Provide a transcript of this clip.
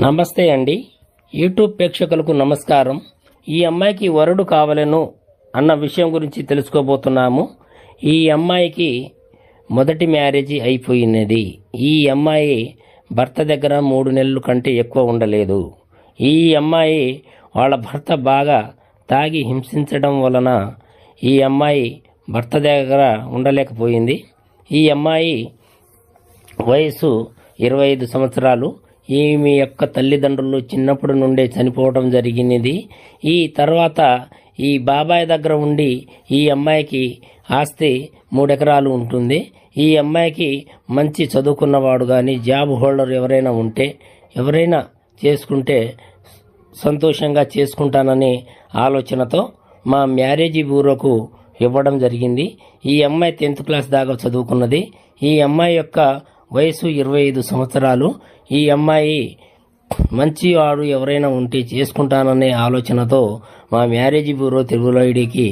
నమస్తే అండి. యూట్యూబ్ ప్రేక్షకులకు నమస్కారం. ఈ అమ్మాయికి వరుడు కావాలను అన్న విషయం గురించి తెలుసుకోబోతున్నాము. ఈ అమ్మాయికి మొదటి మ్యారేజీ అయిపోయినది. ఈ అమ్మాయి భర్త దగ్గర 3 నెలల కంటే ఎక్కువ ఉండలేదు. ఈ అమ్మాయి వాళ్ళ భర్త బాగా తాగి హింసించడం వలన ఈ అమ్మాయి భర్త దగ్గర ఉండలేకపోయింది. ఈ అమ్మాయి వయసు 25 సంవత్సరాలు. ఈమె యొక్క తల్లిదండ్రులు చిన్నప్పటి నుండే చనిపోవడం జరిగినది. ఈ తర్వాత ఈ బాబాయ్ దగ్గర ఉండి ఈ అమ్మాయికి ఆస్తి 3 ఎకరాలు ఉంటుంది. ఈ అమ్మాయికి మంచి చదువుకున్నవాడు కానీ జాబ్ హోల్డర్ ఎవరైనా చేసుకుంటే సంతోషంగా చేసుకుంటానని ఆలోచనతో మా మ్యారేజీ బ్యూరోకు ఇవ్వడం జరిగింది. ఈ అమ్మాయి 10th క్లాస్ దాకా చదువుకున్నది. ఈ అమ్మాయి యొక్క వయసు 25 సంవత్సరాలు. ఈ అమ్మాయి మంచివాడు ఎవరైనా ఉంటే చేసుకుంటాననే ఆలోచనతో మా మ్యారేజీ బ్యూరో తెలుగులో ఐడికి